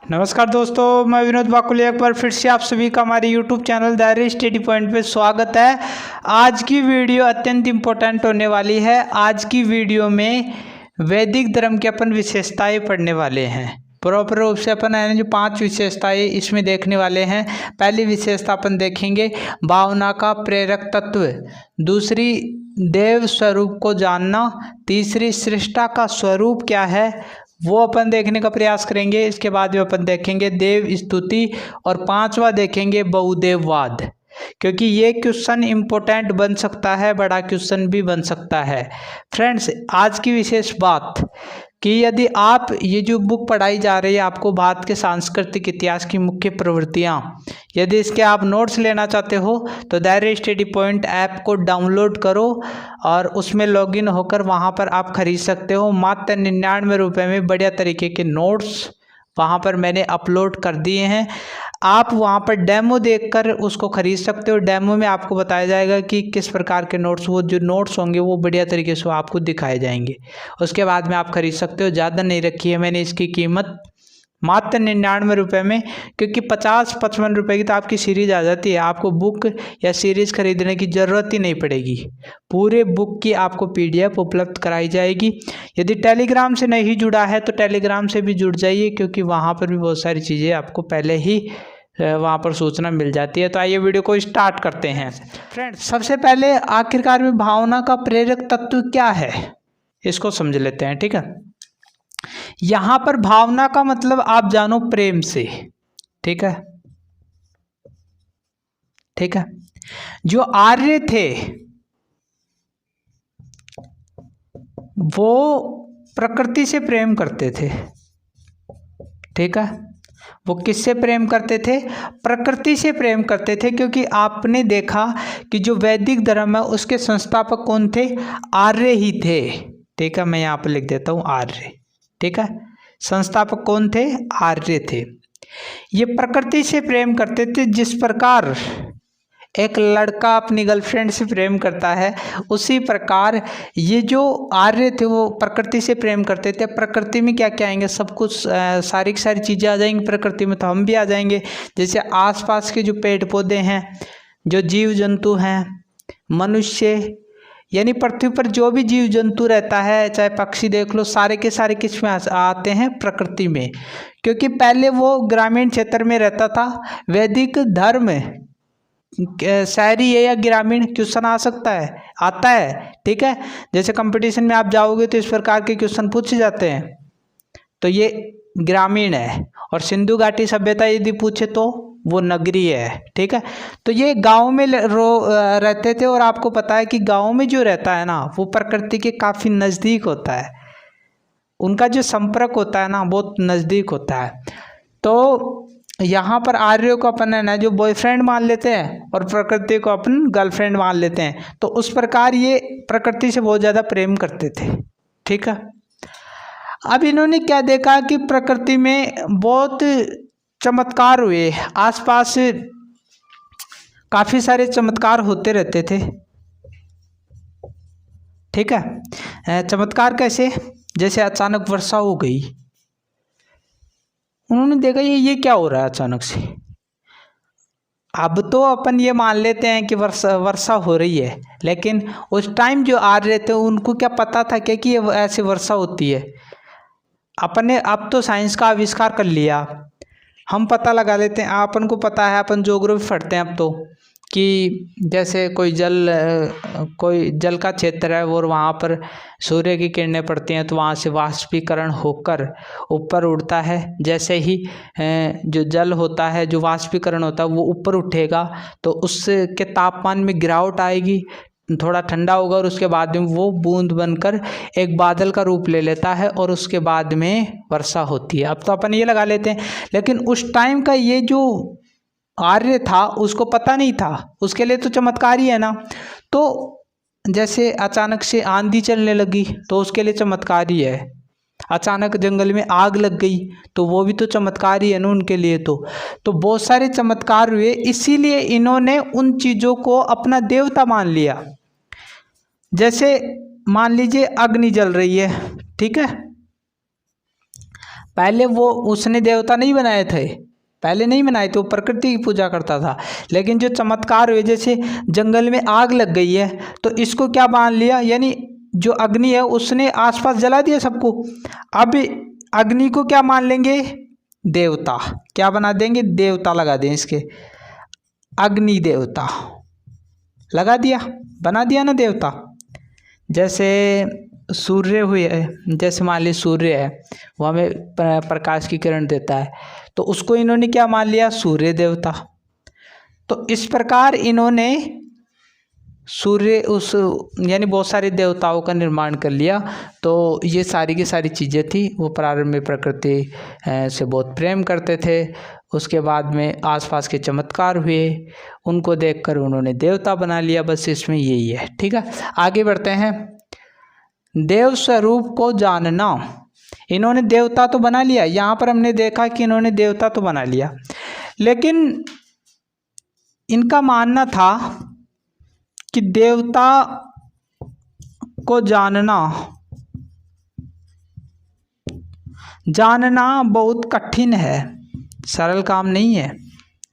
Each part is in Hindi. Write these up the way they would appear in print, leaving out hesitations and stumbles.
नमस्कार दोस्तों, मैं विनोद बाकुलिया एक बार फिर से आप सभी का हमारे YouTube channel diary study point पे स्वागत है। आज की वीडियो अत्यंत इम्पोर्टेंट होने वाली है। आज की वीडियो में वैदिक धर्म की अपन विशेषताएं पढ़ने वाले हैं। प्रॉपर रूप से अपन जो 5 विशेषताएं इसमें देखने वाले हैं। पहली विशेषता अपन देखेंगे भावना का प्रेरक तत्व, दूसरी देव स्वरूप को जानना, तीसरी सृष्टा का स्वरूप क्या है वो अपन देखने का प्रयास करेंगे। इसके बाद में अपन देखेंगे देव स्तुति और 5वां देखेंगे बहुदेववाद, क्योंकि ये क्वेश्चन इम्पोर्टेंट बन सकता है, बड़ा क्वेश्चन भी बन सकता है। फ्रेंड्स, आज की विशेष बात कि यदि आप ये जो बुक पढ़ाई जा रही है आपको भारत के सांस्कृतिक इतिहास की मुख्य प्रवृत्तियाँ, यदि इसके आप नोट्स लेना चाहते हो तो डायरी स्टडी पॉइंट ऐप को डाउनलोड करो और उसमें लॉगिन होकर वहाँ पर आप खरीद सकते हो। मात्र 99 रुपये में बढ़िया तरीके के नोट्स वहाँ पर मैंने अपलोड कर दिए हैं। आप वहाँ पर डेमो देखकर उसको खरीद सकते हो। डेमो में आपको बताया जाएगा कि किस प्रकार के नोट्स, वो जो नोट्स होंगे वो बढ़िया तरीके से आपको दिखाए जाएंगे। उसके बाद में आप खरीद सकते हो। ज़्यादा नहीं रखी है मैंने इसकी कीमत, मात्र 99 रुपये में, क्योंकि 50-55 रुपये की तो आपकी सीरीज़ आ जाती है। आपको बुक या सीरीज़ खरीदने की ज़रूरत ही नहीं पड़ेगी। पूरे बुक की आपको PDF उपलब्ध कराई जाएगी। यदि टेलीग्राम से नहीं जुड़ा है तो टेलीग्राम से भी जुड़ जाइए, क्योंकि वहाँ पर भी बहुत सारी चीज़ें आपको पहले ही वहाँ पर सूचना मिल जाती है। तो आइए वीडियो को स्टार्ट करते हैं। फ्रेंड्स, सबसे पहले आखिरकार में भावना का प्रेरक तत्व क्या है इसको समझ लेते हैं। ठीक है, यहां पर भावना का मतलब आप जानो प्रेम से। ठीक है, ठीक है। जो आर्य थे वो प्रकृति से प्रेम करते थे। ठीक है, वो किससे प्रेम करते थे? प्रकृति से प्रेम करते थे, क्योंकि आपने देखा कि जो वैदिक धर्म है उसके संस्थापक कौन थे? आर्य ही थे। ठीक है, मैं यहाँ पर लिख देता हूँ आर्य। ठीक है, संस्थापक कौन थे? आर्य थे। ये प्रकृति से प्रेम करते थे। जिस प्रकार एक लड़का अपनी गर्लफ्रेंड से प्रेम करता है, उसी प्रकार ये जो आर्य थे वो प्रकृति से प्रेम करते थे। प्रकृति में क्या क्या आएंगे? सब कुछ सारी चीज़ें आ जाएंगी प्रकृति में, तो हम भी आ जाएंगे। जैसे आसपास के जो पेड़ पौधे हैं, जो जीव जंतु हैं, मनुष्य, यानी पृथ्वी पर जो भी जीव जंतु रहता है, चाहे पक्षी देख लो, सारे के सारे किस में आते हैं? प्रकृति में। क्योंकि पहले वो ग्रामीण क्षेत्र में रहता था। वैदिक धर्म शहरी है या ग्रामीण, क्वेश्चन आ सकता है, आता है। ठीक है, जैसे कंपटीशन में आप जाओगे तो इस प्रकार के क्वेश्चन पूछे जाते हैं। तो ये ग्रामीण है। और सिंधु घाटी सभ्यता यदि पूछे तो वो नगरीय है। ठीक है, तो ये गांव में रहते थे। और आपको पता है कि गांव में जो रहता है ना वो प्रकृति के काफ़ी नज़दीक होता है। उनका जो संपर्क होता है ना बहुत नज़दीक होता है। तो यहाँ पर आर्यों को अपन है ना जो बॉयफ्रेंड मान लेते हैं और प्रकृति को अपन गर्लफ्रेंड मान लेते हैं। तो उस प्रकार ये प्रकृति से बहुत ज़्यादा प्रेम करते थे। ठीक है, अब इन्होंने क्या देखा कि प्रकृति में बहुत चमत्कार हुए। आसपास काफ़ी सारे चमत्कार होते रहते थे। ठीक है, चमत्कार कैसे? जैसे अचानक वर्षा हो गई। उन्होंने देखा ये क्या हो रहा है अचानक से। अब तो अपन ये मान लेते हैं कि वर्षा हो रही है, लेकिन उस टाइम जो आर्य थे उनको क्या पता था क्या कि ये ऐसे वर्षा होती है? अपन ने अब तो साइंस का आविष्कार कर लिया, हम पता लगा लेते हैं। अपन को पता है, अपन ज्योग्राफी पढ़ते हैं अब तो, कि जैसे कोई जल का क्षेत्र है और वहाँ पर सूर्य की किरणें पड़ती हैं तो वहाँ से वाष्पीकरण होकर ऊपर उड़ता है। जैसे ही जो जल होता है, जो वाष्पीकरण होता है वो ऊपर उठेगा तो उसके तापमान में गिरावट आएगी, थोड़ा ठंडा होगा और उसके बाद में वो बूंद बनकर एक बादल का रूप ले लेता है और उसके बाद में वर्षा होती है। अब तो अपन ये लगा लेते हैं, लेकिन उस टाइम का ये जो आर्य था उसको पता नहीं था। उसके लिए तो चमत्कार ही है ना। तो जैसे अचानक से आंधी चलने लगी तो उसके लिए चमत्कार ही है। अचानक जंगल में आग लग गई तो वो भी तो चमत्कार ही है ना उनके लिए। तो बहुत सारे चमत्कार हुए, इसीलिए इन्होंने उन चीज़ों को अपना देवता मान लिया। जैसे मान लीजिए अग्नि जल रही है। ठीक है, पहले वो उसने देवता नहीं बनाए थे, पहले नहीं बनाए थे, वो प्रकृति की पूजा करता था। लेकिन जो चमत्कार हुए, जैसे जंगल में आग लग गई है तो इसको क्या मान लिया, यानी जो अग्नि है उसने आसपास जला दिया सबको। अब अग्नि को क्या मान लेंगे, देवता। क्या बना देंगे, देवता लगा दें इसके, अग्नि देवता लगा दिया, बना दिया ना देवता। जैसे सूर्य हुए, जैसे मान लीजिए सूर्य है, वो हमें प्रकाश की किरण देता है, तो उसको इन्होंने क्या मान लिया, सूर्य देवता। तो इस प्रकार इन्होंने सूर्य उस यानी बहुत सारे देवताओं का निर्माण कर लिया। तो ये सारी की सारी चीज़ें थी। वो प्रारंभ में प्रकृति से बहुत प्रेम करते थे, उसके बाद में आसपास के चमत्कार हुए, उनको देखकर उन्होंने देवता बना लिया। बस इसमें यही है। ठीक है, आगे बढ़ते हैं। देव स्वरूप को जानना, इन्होंने देवता तो बना लिया, यहाँ पर हमने देखा कि इन्होंने देवता तो बना लिया, लेकिन इनका मानना था कि देवता को जानना बहुत कठिन है, सरल काम नहीं है।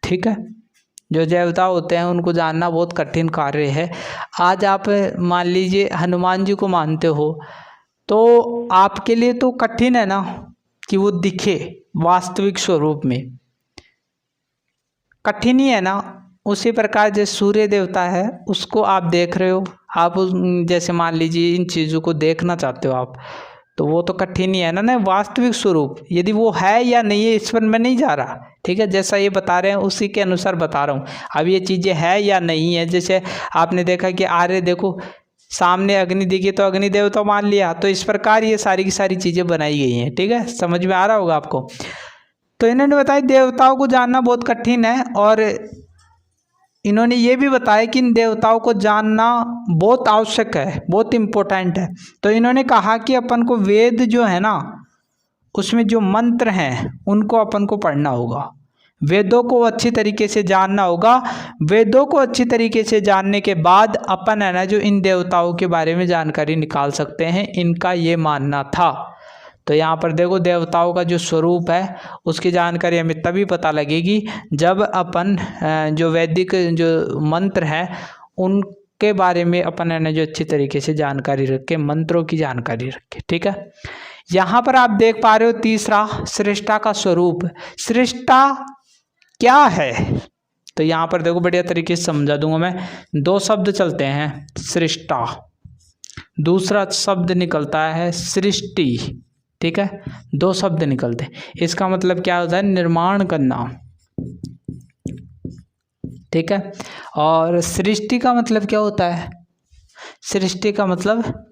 ठीक है, जो देवता होते हैं उनको जानना बहुत कठिन कार्य है। आज आप मान लीजिए हनुमान जी को मानते हो तो आपके लिए तो कठिन है ना कि वो दिखे वास्तविक स्वरूप में, कठिन ही है ना। उसी प्रकार जैसे सूर्य देवता है, उसको आप देख रहे हो, आप जैसे मान लीजिए इन चीज़ों को देखना चाहते हो आप, तो वो तो कठिन ही है ना। वास्तविक स्वरूप यदि वो है या नहीं है, इस पर मैं नहीं जा रहा। ठीक है, जैसा ये बता रहे हैं उसी के अनुसार बता रहा हूँ। अब ये चीज़ें है या नहीं है, जैसे आपने देखा कि आर्य देखो सामने अग्नि दिखी तो अग्नि देवता मान लिया, तो इस प्रकार ये सारी की सारी चीज़ें बनाई गई हैं। ठीक है, समझ में आ रहा होगा आपको। तो इन्होंने बताया देवताओं को जानना बहुत कठिन है, और इन्होंने ये भी बताया कि इन देवताओं को जानना बहुत आवश्यक है, बहुत इम्पोर्टेंट है। तो इन्होंने कहा कि अपन को वेद जो है ना, उसमें जो मंत्र हैं उनको अपन को पढ़ना होगा, वेदों को अच्छी तरीके से जानना होगा। वेदों को अच्छी तरीके से जानने के बाद अपन है ना जो इन देवताओं के बारे में जानकारी निकाल सकते हैं, इनका ये मानना था। तो यहाँ पर देखो देवताओं का जो स्वरूप है उसकी जानकारी हमें तभी पता लगेगी जब अपन जो वैदिक जो मंत्र हैं उनके बारे में अपन है ना जो अच्छी तरीके से जानकारी रखे, मंत्रों की जानकारी रखे। ठीक है, यहाँ पर आप देख पा रहे हो तीसरा, सृष्टा का स्वरूप। सृष्टा क्या है, तो यहाँ पर देखो बढ़िया तरीके से समझा दूंगा मैं। दो शब्द चलते हैं, सृष्टा, दूसरा शब्द निकलता है सृष्टि। ठीक है, दो शब्द निकलते हैं, इसका मतलब क्या होता है, निर्माण करना। ठीक है, और सृष्टि का मतलब क्या होता है, सृष्टि का मतलब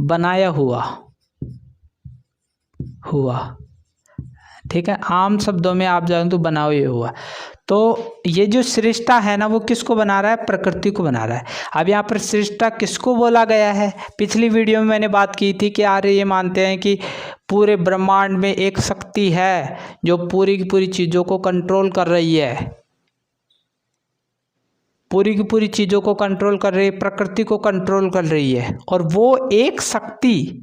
बनाया हुआ। ठीक है, आम शब्दों में आप जान तो बनाया हुआ। तो ये जो सृष्टा है ना वो किसको बना रहा है, प्रकृति को बना रहा है। अब यहाँ पर सृष्टा किसको बोला गया है, पिछली वीडियो में मैंने बात की थी कि आर्य ये मानते हैं कि पूरे ब्रह्मांड में एक शक्ति है जो पूरी की पूरी चीज़ों को कंट्रोल कर रही है, पूरी की पूरी चीज़ों को कंट्रोल कर रही है, प्रकृति को कंट्रोल कर रही है। और वो एक शक्ति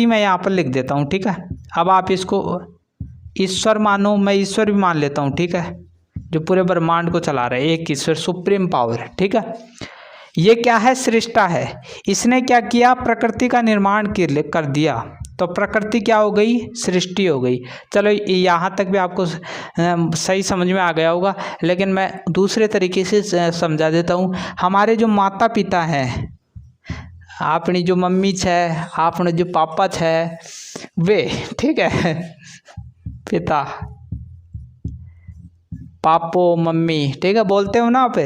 मैं यहाँ पर लिख देता हूँ। ठीक है, अब आप इसको ईश्वर मानो, मैं ईश्वर भी मान लेता हूँ। ठीक है, जो पूरे ब्रह्मांड को चला रहा है, एक ईश्वर, सुप्रीम पावर। ठीक है, ये क्या है, सृष्टा है। इसने क्या किया, प्रकृति का निर्माण कर दिया, तो प्रकृति क्या हो गई, सृष्टि हो गई। चलो यहाँ तक भी आपको सही समझ में आ गया होगा, लेकिन मैं दूसरे तरीके से समझा देता हूँ। हमारे जो माता पिता हैं, अपनी जो मम्मी है, आपने जो पापा है वे, ठीक है, पिता, पापो मम्मी, ठीक है, बोलते हो ना आप,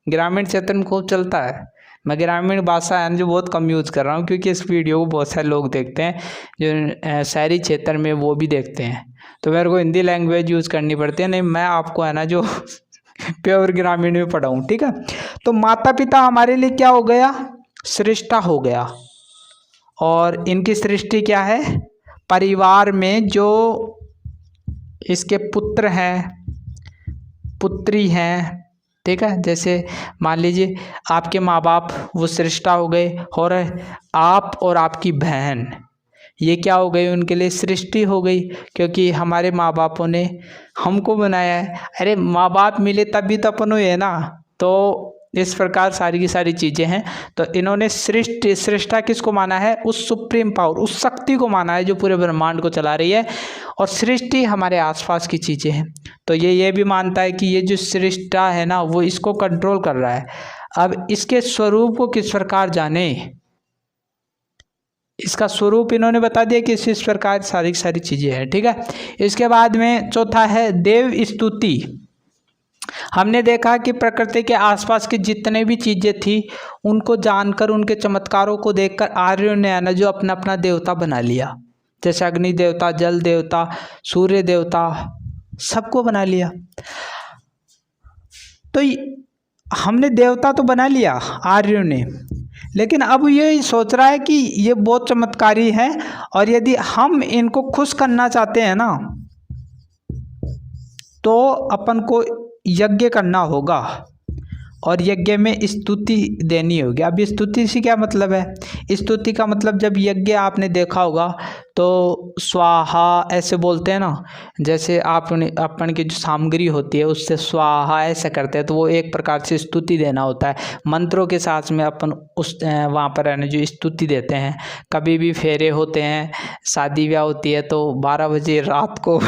ग्रामीण क्षेत्र में खूब चलता है। मैं ग्रामीण भाषा है जो बहुत कम यूज़ कर रहा हूँ, क्योंकि इस वीडियो को बहुत सारे लोग देखते हैं जो शहरी क्षेत्र में, वो भी देखते हैं, तो मेरे को हिंदी लैंग्वेज यूज़ करनी पड़ती है। नहीं, मैं आपको है ना जो प्योर ग्रामीण में पढ़ाऊँ। ठीक है, तो माता पिता हमारे लिए क्या हो गया, सृष्टा हो गया। और इनकी सृष्टि क्या है, परिवार में जो इसके पुत्र हैं, पुत्री हैं। ठीक है, जैसे मान लीजिए आपके माँ बाप वो सृष्टा हो गए, और आप और आपकी बहन, ये क्या हो गई उनके लिए, सृष्टि हो गई, क्योंकि हमारे माँ बापों ने हमको बनाया है। अरे माँ बाप मिले तभी तो अपन हुए है ना। तो इस प्रकार सारी की सारी चीज़ें हैं। तो इन्होंने सृष्टा किसको माना है, उस सुप्रीम पावर, उस शक्ति को माना है जो पूरे ब्रह्मांड को चला रही है, और सृष्टि हमारे आसपास की चीज़ें हैं। तो ये भी मानता है कि ये जो सृष्टा है ना वो इसको कंट्रोल कर रहा है। अब इसके स्वरूप को किस प्रकार जाने, इसका स्वरूप इन्होंने बता दिया कि इस प्रकार सारी चीज़ें हैं। ठीक है, इसके बाद में चौथा है देव स्तुति। हमने देखा कि प्रकृति के आसपास की जितने भी चीज़ें थी उनको जानकर, उनके चमत्कारों को देखकर आर्यों ने आना जो अपना अपना देवता बना लिया, जैसे अग्नि देवता, जल देवता, सूर्य देवता, सबको बना लिया। तो हमने देवता तो बना लिया आर्यों ने, लेकिन अब ये सोच रहा है कि ये बहुत चमत्कारी है, और यदि हम इनको खुश करना चाहते हैं ना तो अपन को यज्ञ करना होगा, और यज्ञ में स्तुति देनी होगी। अब स्तुति से क्या मतलब है, स्तुति का मतलब जब यज्ञ आपने देखा होगा तो स्वाहा ऐसे बोलते हैं ना, जैसे अपन की जो सामग्री होती है उससे स्वाहा ऐसे करते हैं, तो वो एक प्रकार से स्तुति देना होता है। मंत्रों के साथ में अपन उस वहाँ पर रहने जो स्तुति देते हैं। कभी भी फेरे होते हैं, शादी ब्याह होती है तो 12 बजे रात को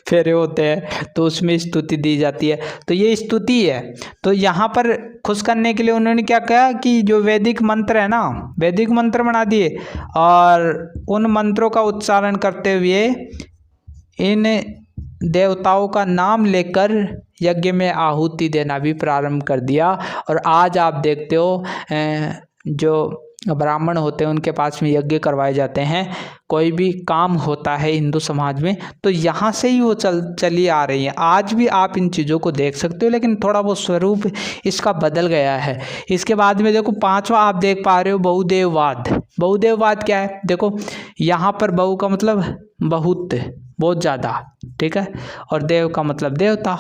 फेरे होते हैं तो उसमें स्तुति दी जाती है, तो ये स्तुति है। तो यहाँ पर खुश करने के लिए उन्होंने क्या कहा कि जो वैदिक मंत्र है ना, वैदिक मंत्र बना दिए, और उन मंत्रों का उच्चारण करते हुए इन देवताओं का नाम लेकर यज्ञ में आहुति देना भी प्रारंभ कर दिया। और आज आप देखते हो जो ब्राह्मण होते हैं उनके पास में यज्ञ करवाए जाते हैं, कोई भी काम होता है हिंदू समाज में तो यहाँ से ही वो चली आ रही है। आज भी आप इन चीज़ों को देख सकते हो, लेकिन थोड़ा वो स्वरूप इसका बदल गया है। इसके बाद में देखो पांचवा आप देख पा रहे हो बहुदेववाद। बहुदेववाद क्या है, देखो यहाँ पर बहु का मतलब बहुत, बहुत ज़्यादा, ठीक है, और देव का मतलब देवता।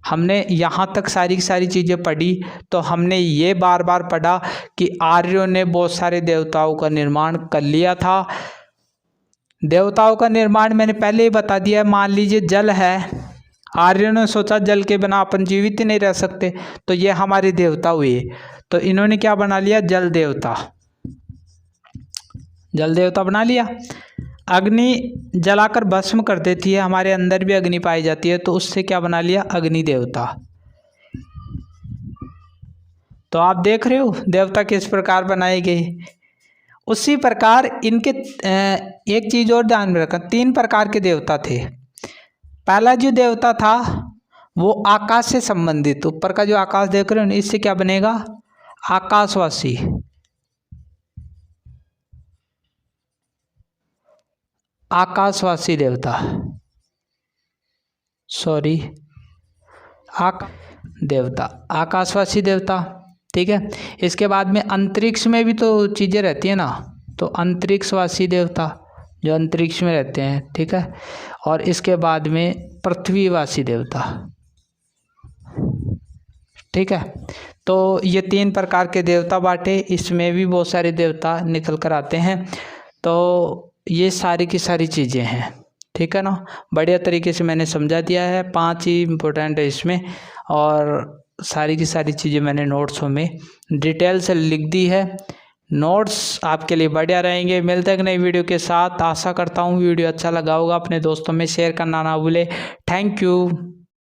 हमने यहाँ तक सारी चीज़ें पढ़ी तो हमने ये बार बार पढ़ा कि आर्यों ने बहुत सारे देवताओं का निर्माण कर लिया था। देवताओं का निर्माण मैंने पहले ही बता दिया। मान लीजिए जल है, आर्यों ने सोचा जल के बिना अपन जीवित ही नहीं रह सकते, तो ये हमारे देवता हुए, तो इन्होंने क्या बना लिया, जल देवता, जल देवता बना लिया। अग्नि जलाकर भस्म कर देती है, हमारे अंदर भी अग्नि पाई जाती है, तो उससे क्या बना लिया, अग्नि देवता। तो आप देख रहे हो देवता किस प्रकार बनाए गए। उसी प्रकार इनके एक चीज और ध्यान में रखना, 3 प्रकार के देवता थे। पहला जो देवता था वो आकाश से संबंधित, ऊपर का जो आकाश देख रहे हो ना, इससे क्या बनेगा, आकाशवासी। आकाशवासी देवता, सॉरी देवता, आकाशवासी देवता, ठीक है। इसके बाद में अंतरिक्ष में भी तो चीज़ें रहती है ना, तो अंतरिक्षवासी देवता जो अंतरिक्ष में रहते हैं, ठीक है। और इसके बाद में पृथ्वीवासी देवता, ठीक है। तो ये 3 प्रकार के देवता बांटे, इसमें भी बहुत सारे देवता निकल कर आते हैं। तो ये सारी की सारी चीज़ें हैं, ठीक है ना। बढ़िया तरीके से मैंने समझा दिया है, 5 ही इम्पोर्टेंट है इसमें, और सारी की सारी चीज़ें मैंने नोट्सों में डिटेल से लिख दी है। नोट्स आपके लिए बढ़िया रहेंगे। मिलते हैं एक नई वीडियो के साथ। आशा करता हूँ वीडियो अच्छा लगा होगा, अपने दोस्तों में शेयर करना ना भूले। Thank you.